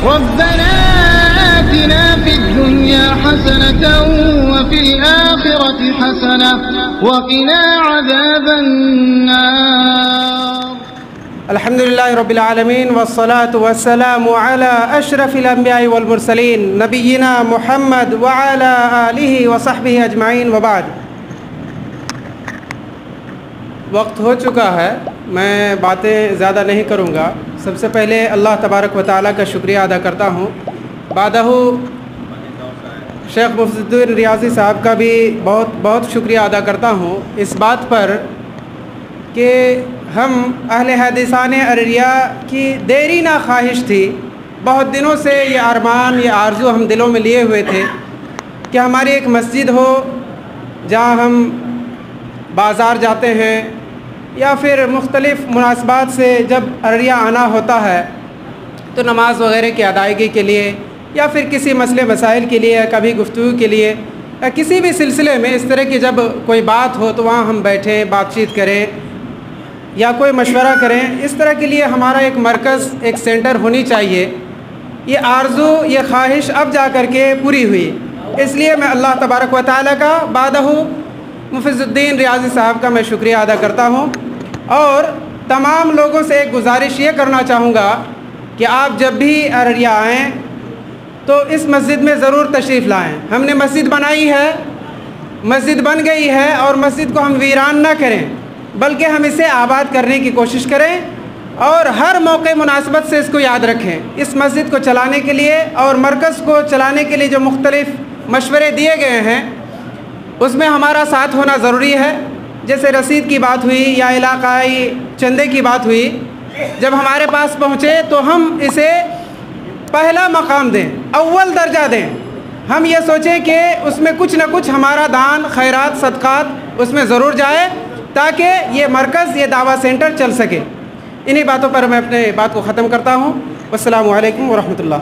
ربنا آتنا في الدنيا حسنة وفي الآخرة حسنة وقنا عذاب النار. الحمد لله رب العالمين والصلاة والسلام على أشرف الأنبياء والمرسلين نبينا محمد وعلى آله وصحبه أجمعين وبعد. وقت ہو چکا ہے، میں باتیں زیادہ نہیں کروں گا. سب سے پہلے اللہ تبارک و تعالیٰ کا شکریہ ادا کرتا ہوں. بعدہ شیخ مفتی الدین ریاضی صاحب کا بھی بہت بہت شکریہ ادا کرتا ہوں اس بات پر کہ ہم اہل حدیثان ارریہ کی دیرینہ خواہش تھی. بہت دنوں سے یہ ارمان، یہ آرزو ہم دلوں میں لیے ہوئے تھے کہ ہماری ایک مسجد ہو جہاں ہم بازار جاتے ہیں یا پھر مختلف مناسبات سے جب ارریہ آنا ہوتا ہے تو نماز وغیرہ کی ادائیگی کے لیے یا پھر کسی مسئلے مسائل کے لیے، کبھی گفتگو کے لیے یا کسی بھی سلسلے میں اس طرح کی جب کوئی بات ہو تو وہاں ہم بیٹھیں، بات چیت کریں یا کوئی مشورہ کریں. اس طرح کے لیے ہمارا ایک مرکز، ایک سینٹر ہونی چاہیے. یہ آرزو، یہ خواہش اب جا کر کے پوری ہوئی. اس لیے میں اللہ تبارک و تعالیٰ کا بعدہ مفتی الدین ریاضی صاحب کا میں شکریہ ادا کرتا ہوں. اور تمام لوگوں سے ایک گزارش یہ کرنا چاہوں گا کہ آپ جب بھی ارریہ آئیں تو اس مسجد میں ضرور تشریف لائیں. ہم نے مسجد بنائی ہے، مسجد بن گئی ہے، اور مسجد کو ہم ویران نہ کریں بلکہ ہم اسے آباد کرنے کی کوشش کریں اور ہر موقع مناسبت سے اس کو یاد رکھیں. اس مسجد کو چلانے کے لیے اور مرکز کو چلانے کے لیے جو مختلف مشورے دیے گئے ہیں اس میں ہمارا ساتھ ہونا ضروری ہے. جیسے رسید کی بات ہوئی یا علاقائی چندے کی بات ہوئی، جب ہمارے پاس پہنچے تو ہم اسے پہلا مقام دیں، اول درجہ دیں. ہم یہ سوچیں کہ اس میں کچھ نہ کچھ ہمارا دان، خیرات، صدقات اس میں ضرور جائے تاکہ یہ مرکز، یہ دعویٰ سینٹر چل سکے. انہی باتوں پر میں اپنے بات کو ختم کرتا ہوں. والسلام علیکم ورحمۃ اللہ.